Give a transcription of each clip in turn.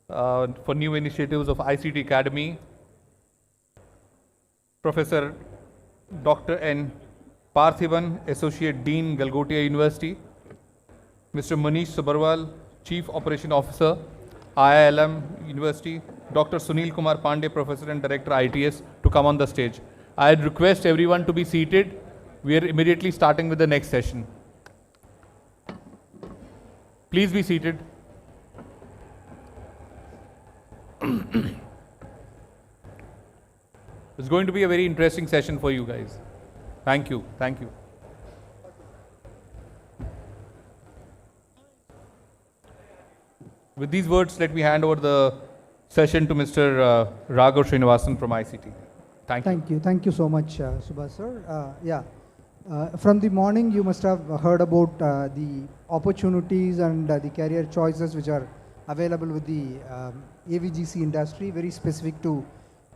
For new initiatives of ICT Academy, Professor Dr. N. Partheeban, Associate Dean, Galgotias University, Mr. Munish Sabharwal, Chief Operation Officer, IILM University, Dr. Sunil Kr Pandey, Professor and Director, I.T.S, to come on the stage. I'd request everyone to be seated. We are immediately starting with the next session. Please be seated. It's going to be a very interesting session for you guys. Thank you. Thank you. With these words, let me hand over the session to Mr. Raghava Srinivasan from ICT. Thank you. Thank you so much, Subhash sir. From the morning, you must have heard about the opportunities and the career choices which are available with the AVGC industry, very specific to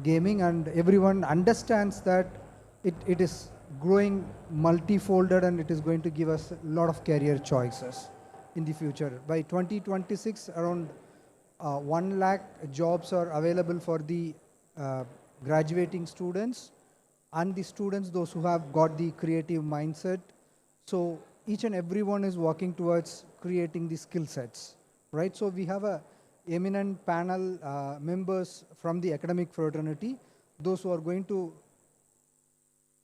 gaming, and everyone understands that it is growing multifolded and it is going to give us a lot of career choices in the future. By 2026, around 1 lakh jobs are available for the graduating students and the students, those who have got the creative mindset. So each and everyone is working towards creating the skill sets, right? So we have a eminent panel members from the academic fraternity, those who are going to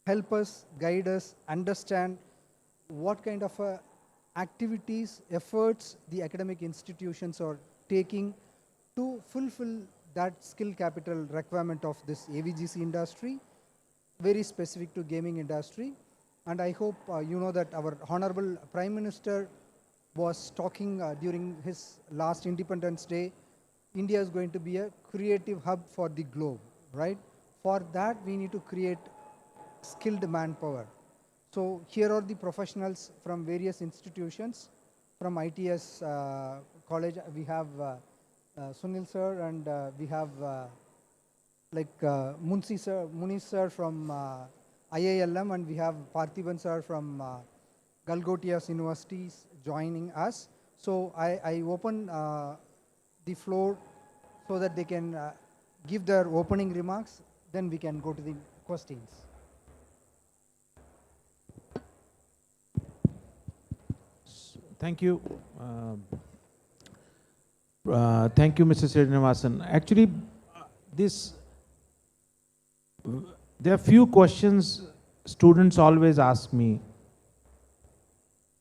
help us, guide us, understand what kind of activities, efforts the academic institutions are taking to fulfill that skill capital requirement of this AVGC industry, very specific to gaming industry. And I hope you know that our Honorable Prime Minister was talking during his last Independence Day. India is going to be a creative hub for the globe, right? For that, we need to create skilled manpower. So here are the professionals from various institutions. From I.T.S college, we have Sunil sir, and we have Munish sir from IILM, and we have Partheeban sir from Galgotias University joining us. So I open the floor so that they can give their opening remarks, then we can go to the questions. Thank you. Thank you, Mr. Srinivasan. Actually, there are few questions students always ask me.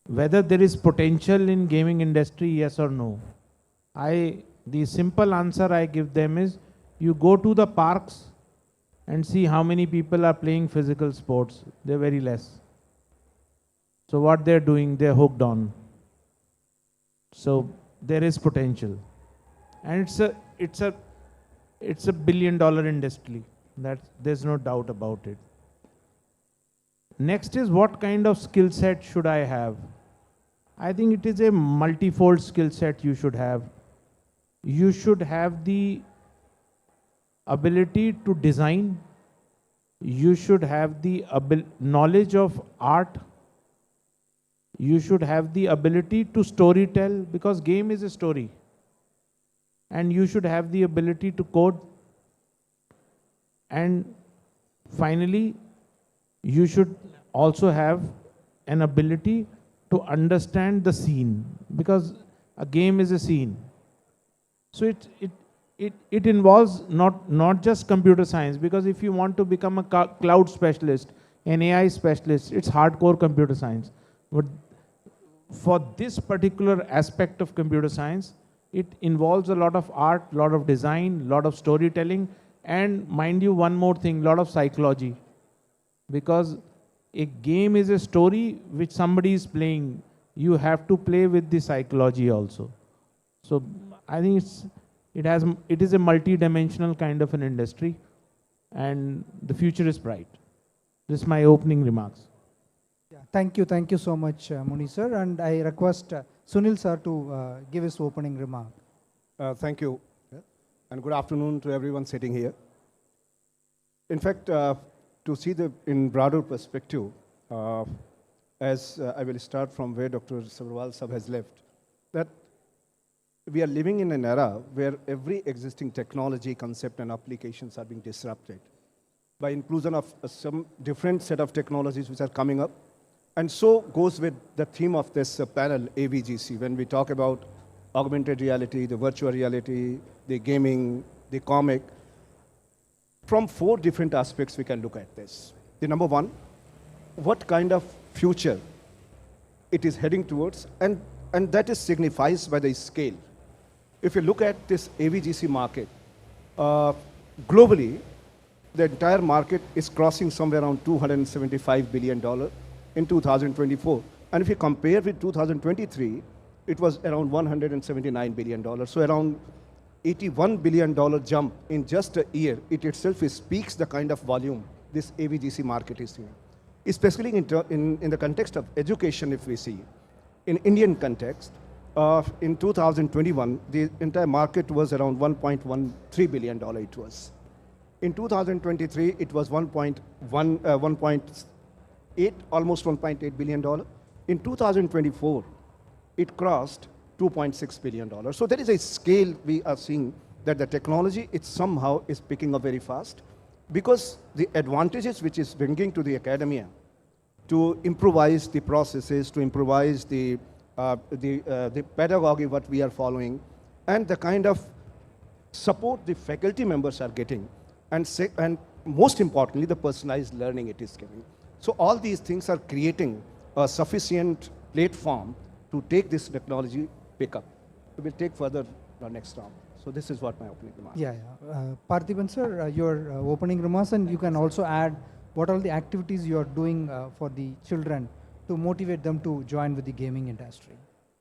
Whether there is potential in gaming industry, yes or no. The simple answer I give them is, you go to the parks and see how many people are playing physical sports. They're very less. So what they're doing, they're hooked on. So there is potential, and it's a $1 billion industry. There's no doubt about it. Next is, what kind of skill set should I have? I think it is a multifold skill set you should have. You should have the ability to design. You should have the knowledge of art. You should have the ability to storytell, because game is a story. And you should have the ability to code. And finally, you should also have an ability to understand the scene, because a game is a scene. So it involves not just computer science, because if you want to become a cloud specialist, an AI specialist, it's hardcore computer science. But for this particular aspect of computer science, it involves a lot of art, a lot of design, a lot of storytelling, and mind you, one more thing, a lot of psychology. Because a game is a story which somebody is playing. You have to play with the psychology also. So I think it is a multi-dimensional kind of an industry, and the future is bright. This is my opening remarks. Yeah, thank you so much, Munish sir, and I request Sunil sir to give his opening remark. Thank you, and good afternoon to everyone sitting here. In fact, to see in broader perspective, as I will start from where Dr. Sabharwal sir has left, that we are living in an era where every existing technology, concept, and applications are being disrupted by inclusion of some different set of technologies which are coming up. And so goes with the theme of this panel, AVGC, when we talk about augmented reality, the virtual reality, the gaming, the comic. From 4 different aspects we can look at this. The number one, what kind of future it is heading towards, and that is signified by the scale. If you look at this AVGC market, globally, the entire market is crossing somewhere around $275 billion in 2024. And if you compare with 2023, it was around $179 billion. So around $81 billion jump in just a year. It itself speaks the kind of volume this AVGC market is seeing. Especially in the context of education, if we see, in Indian context, in 2021, the entire market was around $1.13 billion it was. In 2023, it was 1.8, almost $1.8 billion. In 2024, it crossed $2.6 billion. So there is a scale we are seeing that the technology, it somehow is picking up very fast, because the advantages which is bringing to the academia to improvise the processes, to improvise the pedagogy what we are following, and the kind of support the faculty members are getting, and most importantly, the personalized learning it is giving. So all these things are creating a sufficient platform to take this technology pick up. We will take further the next round. So this is what my opening remarks. Yeah. Partheeban sir, your opening remarks, and you can also add what are the activities you are doing for the children to motivate them to join with the gaming industry.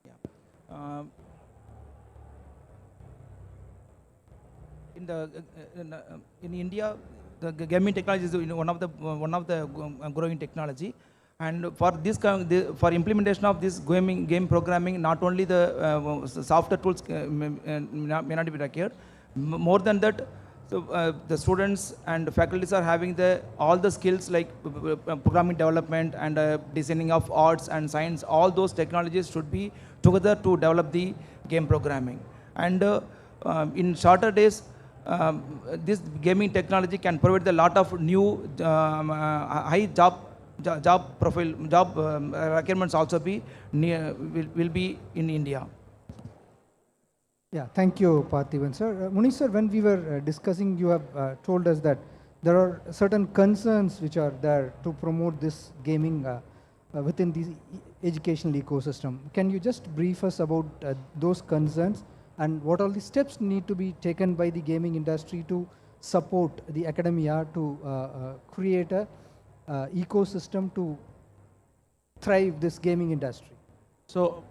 Yeah. In India, the gaming technology is one of the growing technology, and for this for implementation of this game programming, not only the software tools may not be required. More than that, so, the students and faculties are having all the skills like programming development and designing of arts and science. All those technologies should be together to develop the game programming. And in shorter days, this gaming technology can provide a lot of new high job requirements also will be in India. Yeah, thank you, Partheeban sir. Munish sir, when we were discussing, you have told us that there are certain concerns which are there to promote this gaming within the educational ecosystem. Can you just brief us about those concerns, and what all the steps need to be taken by the gaming industry to support the academia to create a ecosystem to thrive this gaming industry? So,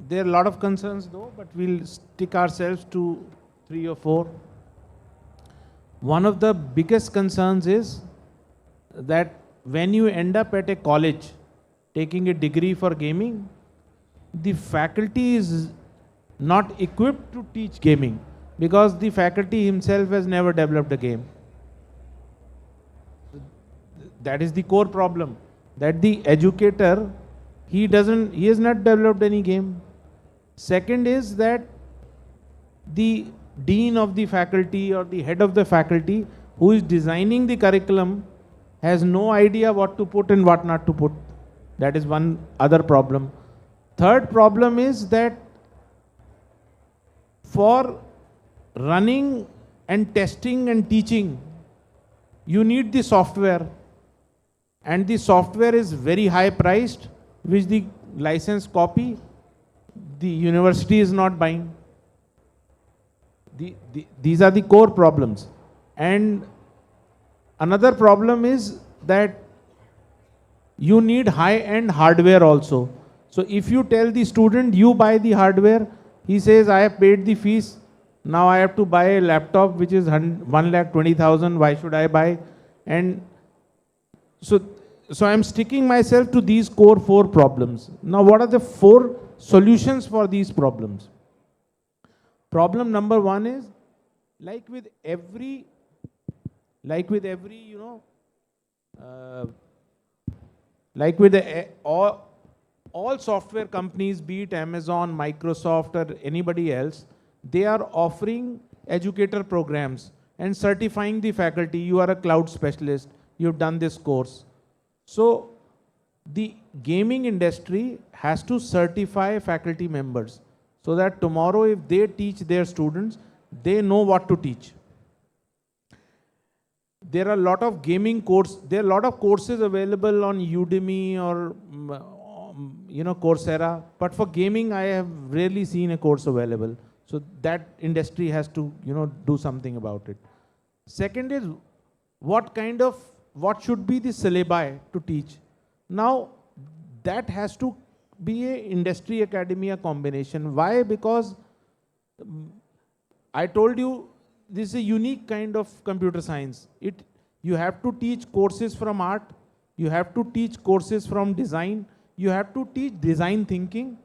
there are a lot of concerns though, but we'll stick ourselves to 3 or 4. One of the biggest concerns is that when you end up at a college taking a degree for gaming, the faculty is not equipped to teach gaming, because the faculty himself has never developed a game. That is the core problem, that the educator, he has not developed any game. Second is that the dean of the faculty or the head of the faculty who is designing the curriculum has no idea what to put and what not to put. That is one other problem. Third problem is that for running and testing and teaching, you need the software, and the software is very high priced, which the license copy the university is not buying. These are the core problems. And another problem is that you need high-end hardware also. So if you tell the student, you buy the hardware, he says, I have paid the fees, now I have to buy a laptop which is 1,20,000, why should I buy? And so I'm sticking myself to these core 4 problems. Now what are the 4 solutions for these problems? Problem number 1 is, like with every all software companies, be it Amazon, Microsoft, or anybody else, they are offering educator programs and certifying the faculty. You are a cloud specialist, you've done this course. So the gaming industry has to certify faculty members so that tomorrow if they teach their students, they know what to teach. There are a lot of there are a lot of courses available on Udemy or Coursera, but for gaming I have rarely seen a course available. So that industry has to do something about it. Second is what should be the syllabi to teach. Now that has to be a industry academia combination. Why? Because I told you this is a unique kind of computer science. You have to teach courses from art, you have to teach courses from design, you have to teach design thinking,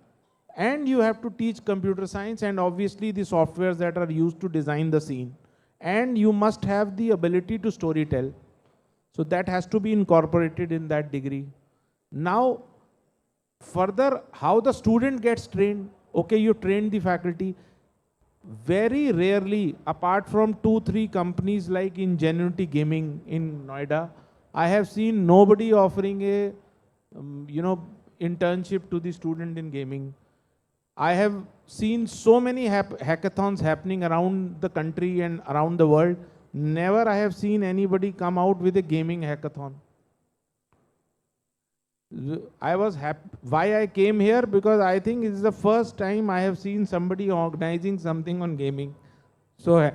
and you have to teach computer science and obviously the softwares that are used to design the scene. And you must have the ability to storytell. So that has to be incorporated in that degree. Now, further, how the student gets trained. Okay, you train the faculty. Very rarely, apart from 2-3 companies like Ingenuity Gaming in Noida, I have seen nobody offering a internship to the student in gaming. I have seen so many hackathons happening around the country and around the world. Never I have seen anybody come out with a gaming hackathon. I was happy. Why I came here? Because I think it's the first time I have seen somebody organizing something on gaming. So,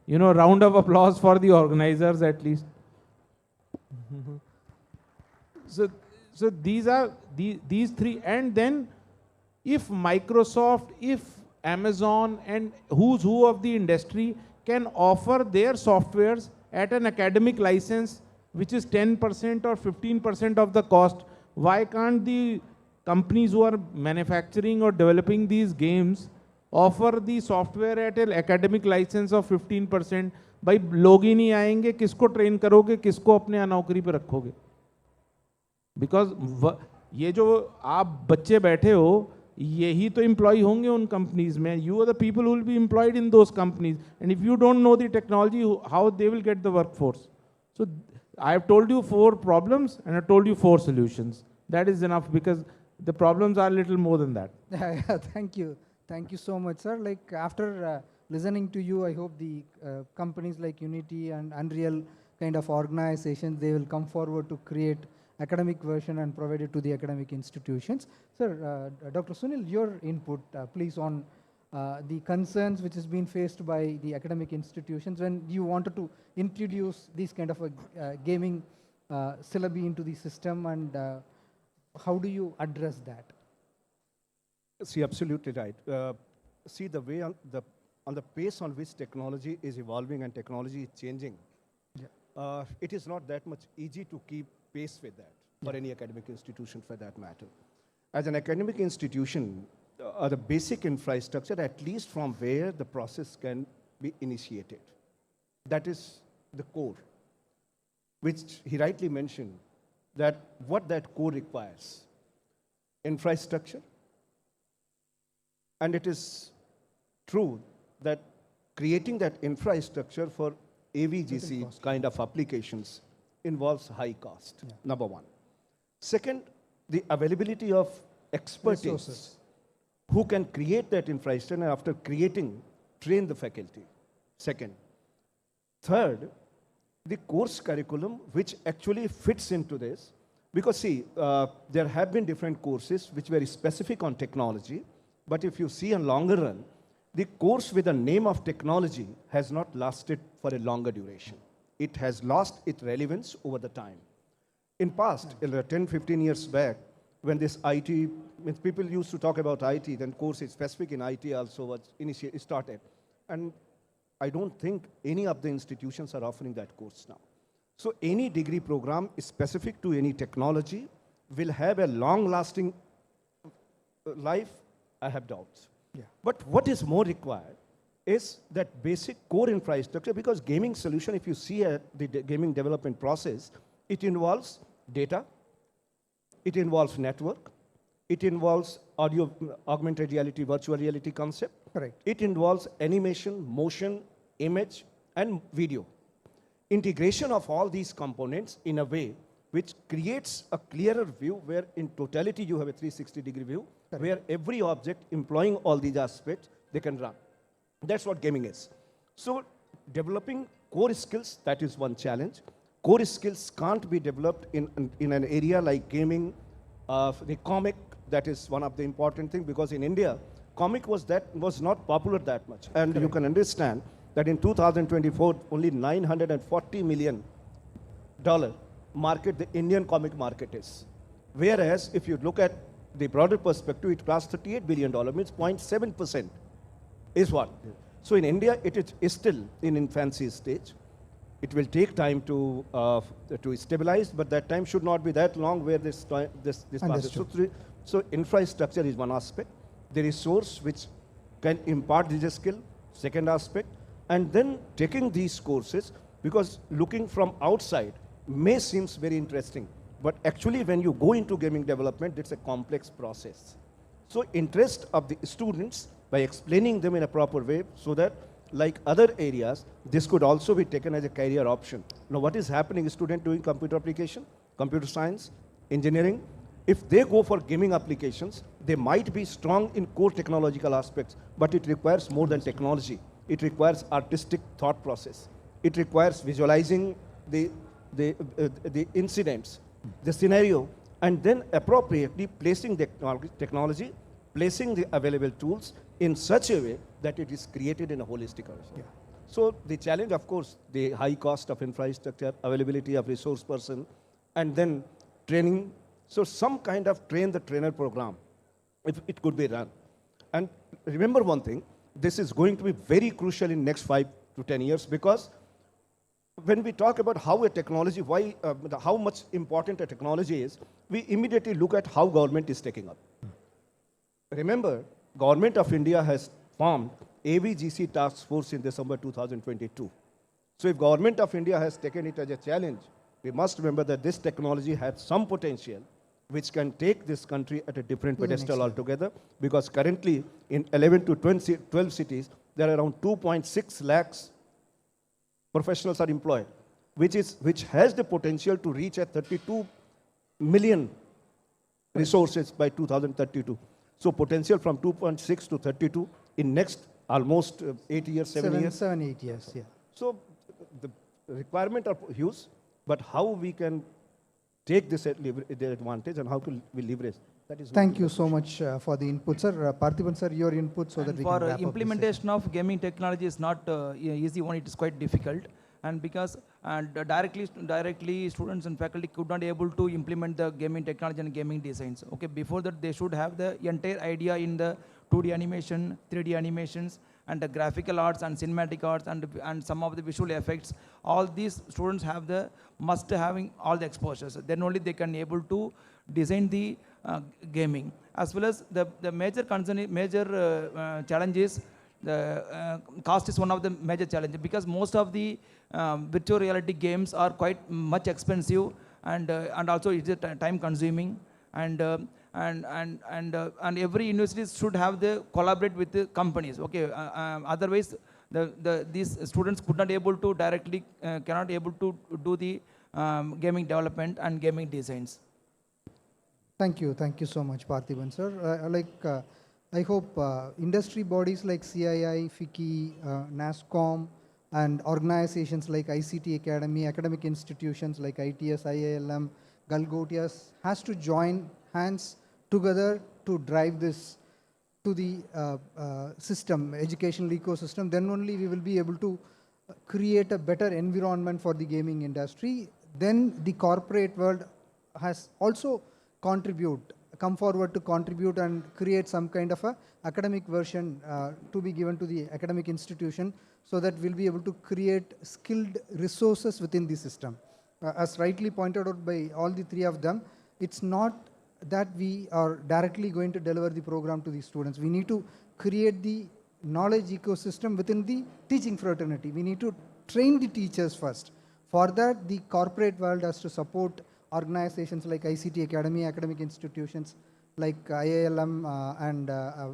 round of applause for the organizers at least. So these are these three. And then if Microsoft, if Amazon and who's who of the industry can offer their softwares at an academic license, which is 10% or 15% of the cost, why can't the companies who are manufacturing or developing these games offer the software at an academic license of 15%? भाई लोग ही नहीं आएंगे, किसको train करोगे, किसको अपने नौकरी पे रखोगे? Because ये जो आप बच्चे बैठे हो, यही तो एम्प्लॉय होंगे उन कंपनीज में. You are the people who will be employed in those companies, and if you don't know the technology, how they will get the workforce? So I have told you 4 problems and I told you 4 solutions. That is enough, because the problems are a little more than that. Yeah, thank you so much, sir. Like after listening to you, I hope the companies like Unity and Unreal kind of organizations, they will come forward to create academic version and provide it to the academic institutions. Sir, Dr. Sunil, your input, please, on the concerns which has been faced by the academic institutions when you wanted to introduce these kind of gaming syllabi into the system, and how do you address that? See, absolutely right. See the way on the pace on which technology is evolving and technology is changing. Yeah. It is not that much easy to keep pace with that, for any academic institution for that matter. As an academic institution, the basic infrastructure, at least from where the process can be initiated, that is the core, which he rightly mentioned, that what that core requires, infrastructure. And it is true that creating that infrastructure for AVGC kind of applications involves high cost, number one. Second, the availability of expertise Resources. who can create that infrastructure and after creating, train the faculty. Second. Third, the course curriculum which actually fits into this. Because see, there have been different courses which were specific on technology, but if you see in longer run, the course with the name of technology has not lasted for a longer duration. It has lost its relevance over the time. In past, 10, 15 years back, when this IT, when people used to talk about IT, then course is specific in IT also was started. And I don't think any of the institutions are offering that course now. So any degree program is specific to any technology will have a long-lasting life. I have doubts. Yeah. But what is more required is that basic core infrastructure, because gaming solution, if you see the gaming development process, it involves data, it involves network, It involves audio, augmented reality, virtual reality concept. Correct. It involves animation, motion, image, and video. Integration of all these components in a way which creates a clearer view where in totality you have a 360-degree view, where every object employing all these aspects, they can run. That's what gaming is. So developing core skills, that is one challenge. Core skills can't be developed in an area like gaming, the comic, that is one of the important things, because in India, comic was not popular that much. And you can understand that in 2024, only $940 million market, the Indian comic market is. Whereas if you look at the broader perspective, it costs $38 billion, means 0.7% is what. So in India, it is still in infancy stage. It will take time to stabilize, but that time should not be that long where this passes. So infrastructure is one aspect. The resource which can impart this skill, second aspect. And then taking these courses, because looking from outside may seems very interesting, but actually when you go into gaming development, it's a complex process. So interest of the students by explaining them in a proper way so that like other areas, this could also be taken as a career option. Now what is happening, a student doing computer application, computer science, engineering, if they go for gaming applications, they might be strong in core technological aspects, but it requires more than technology. It requires artistic thought process. It requires visualizing the incidents, the scenario, and then appropriately placing the technology, placing the available tools in such a way that it is created in a holistic way. Yeah. So the challenge, of course, the high cost of infrastructure, availability of resource person, and then training. So some kind of train-the-trainer program, if it could be run. And remember one thing, this is going to be very crucial in next 5 to 10 years, because when we talk about how a technology, how much important a technology is, we immediately look at how government is taking up. Remember, Government of India has formed AVGC task force in December 2022. So if Government of India has taken it as a challenge, we must remember that this technology has some potential which can take this country at a different pedestal altogether, because currently in 11 to 12 cities, there are around 2.6 lakhs professionals are employed, which has the potential to reach at 32 million resources by 2032. So potential from 2.6 to 32 in next almost 8 years, 7 years. 7, 8 years, yeah. So the requirement are huge, but how we can take this the advantage and how we leverage. That is. Thank you so much for the input, sir. Partheeban, sir, your input so that we can wrap up this implementation of gaming technology is not easy one, it is quite difficult. And because directly students and faculty could not able to implement the gaming technology and gaming designs. Okay, before that they should have the entire idea in the 2D animation, 3D animations, and the graphical arts and cinematic arts and some of the visual effects. All these students have the must having all the exposures. Then only they can able to design the gaming. As well as the major concern, major challenge is the cost is one of the major challenges, because most of the virtual reality games are quite much expensive, and also it is time consuming, and every university should have the collaborate with the companies. Okay, otherwise these students could not able to directly cannot able to do the gaming development and gaming designs. Thank you so much, Partheeban, sir. I hope industry bodies like CII, FICCI, NASCOM, and organizations like ICT Academy, academic institutions like I.T.S, IILM, Galgotias has to join hands together to drive this to the system, educational ecosystem. Then only we will be able to create a better environment for the gaming industry. Then the corporate world has also come forward to contribute and create some kind of a academic version to be given to the academic institution, so that we'll be able to create skilled resources within the system. As rightly pointed out by all the three of them, it's not that we are directly going to deliver the program to the students. We need to create the knowledge ecosystem within the teaching fraternity. We need to train the teachers first. For that, the corporate world has to support organizations like ICT Academy, academic institutions like IILM and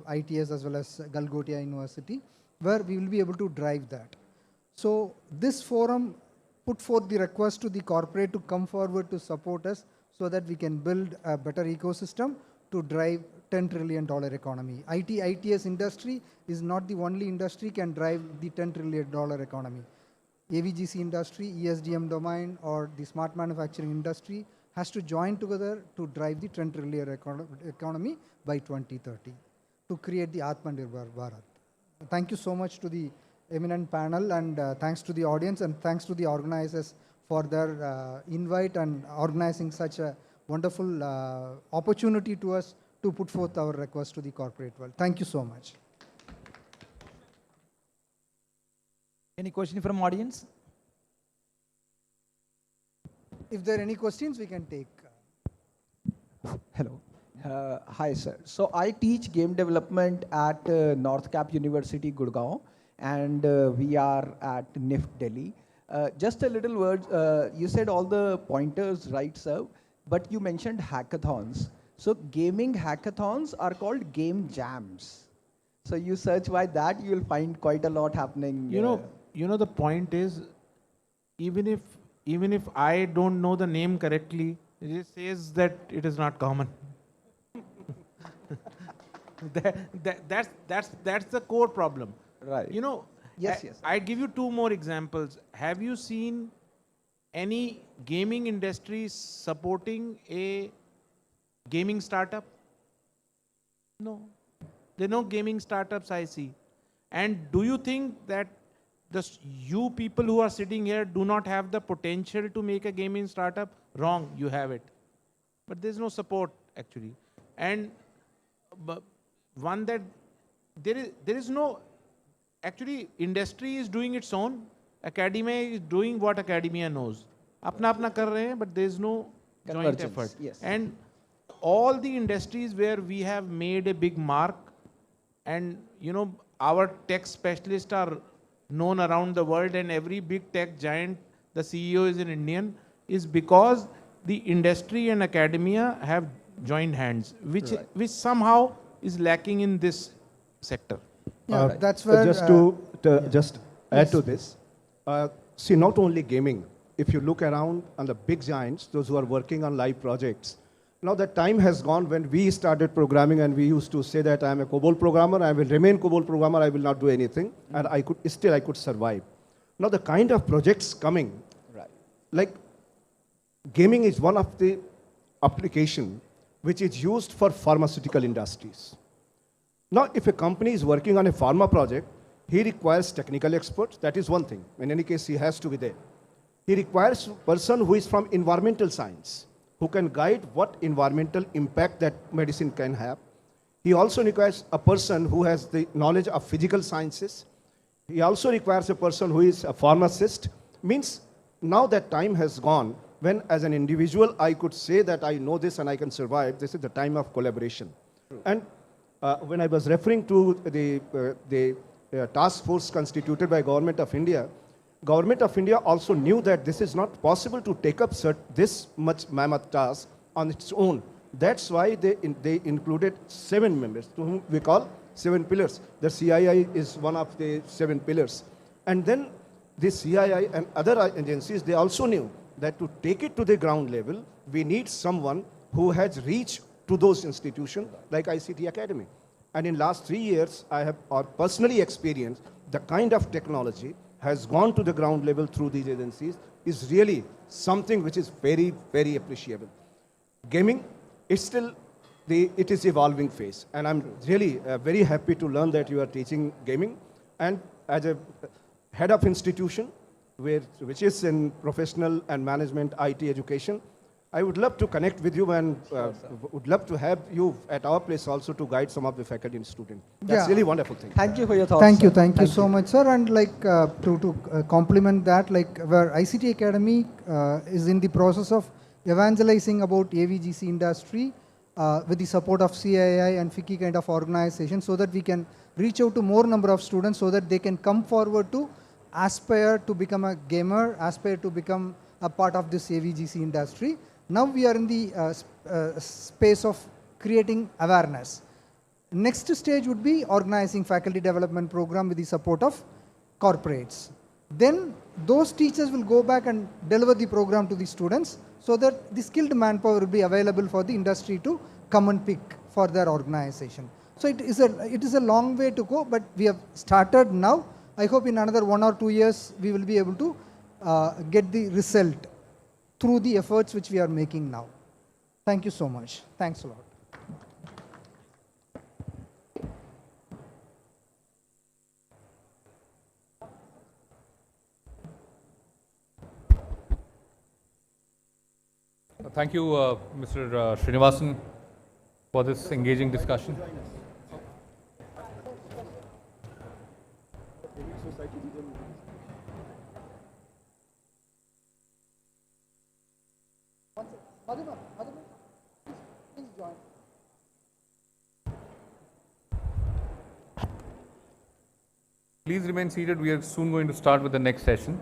I.T.S as well as Galgotias University, where we will be able to drive that. So this forum put forth the request to the corporate to come forward to support us so that we can build a better ecosystem to drive $10 trillion economy. ITS industry is not the only industry can drive the $10 trillion economy. AVGC industry, ESDM domain, or the smart manufacturing industry has to join together to drive the $10 trillion economy by 2030 to create the Atmanirbhar Bharat. Thank you so much to the eminent panel, and thanks to the audience, and thanks to the organizers for their invite and organizing such a wonderful opportunity to us to put forth our request to the corporate world. Thank you so much. Any question from audience? If there are any questions, we can take. Hello. Hi, sir. So I teach game development at North Cap University, Gurgaon, and we are at NIFT, Delhi. Just a little word, you said all the pointers, right, sir? But you mentioned hackathons. So gaming hackathons are called game jams. So you search by that, you will find quite a lot happening. You know, the point is, even if I don't know the name correctly, it says that it is not common. That's the core problem. Right. You know, Yes. I give you two more examples. Have you seen any gaming industry supporting a gaming startup? No. There are no gaming startups I see. And do you think that you people who are sitting here do not have the potential to make a gaming startup? Wrong, you have it. But there's no support actually. And one that there is no, actually industry is doing its own. Academia is doing what academia knows. Apna kar rahe hain, but there's no joint effort. Yes. And all the industries where we have made a big mark, and you know, our tech specialists are known around the world, and every big tech giant, the CEO is an Indian, is because the industry and academia have joined hands, which somehow is lacking in this sector. Yeah, that's where just to add to this, see, not only gaming. If you look around on the big giants, those who are working on live projects, now the time has gone when we started programming, and we used to say that I am a COBOL programmer, I will remain COBOL programmer, I will not do anything, and I could survive. Now the kind of projects coming, like gaming is one of the application which is used for pharmaceutical industries. Now, if a company is working on a pharma project, he requires technical experts. That is one thing. In any case, he has to be there. He requires a person who is from environmental science, who can guide what environmental impact that medicine can have. He also requires a person who has the knowledge of physical sciences. He also requires a person who is a pharmacist. Means now that time has gone when, as an individual, I could say that I know this and I can survive. This is the time of collaboration. And when I was referring to the task force constituted by Government of India also knew that this is not possible to take up this much mammoth task on its own. That's why they included 7 members, to whom we call 7 pillars. The CII is one of the 7 pillars. And then the CII and other agencies, they also knew that to take it to the ground level, we need someone who has reached to those institutions like ICT Academy. And in last 3 years, I have personally experienced the kind of technology has gone to the ground level through these agencies is really something which is very, very appreciable. Gaming is still, it is evolving phase. And I'm really very happy to learn that you are teaching gaming. And as a head of institution, which is in professional and management IT education, I would love to connect with you and would love to have you at our place also to guide some of the faculty and students. That's really wonderful thing. Thank you for your thoughts. Thank you so much, sir. And like to complement that, like where ICT Academy is in the process of evangelizing about AVGC industry with the support of CII and FICCI kind of organization, so that we can reach out to more number of students, so that they can come forward to aspire to become a gamer, aspire to become a part of this AVGC industry. Now we are in the space of creating awareness. Next stage would be organizing faculty development program with the support of corporates. Then those teachers will go back and deliver the program to the students so that the skilled manpower will be available for the industry to come and pick for their organization. So it is a long way to go, but we have started now. I hope in another 1 or 2 years we will be able to get the result through the efforts which we are making now. Thank you so much. Thanks a lot. Thank you, Mr. Srinivasan, for this engaging discussion. Please remain seated. We are soon going to start with the next session.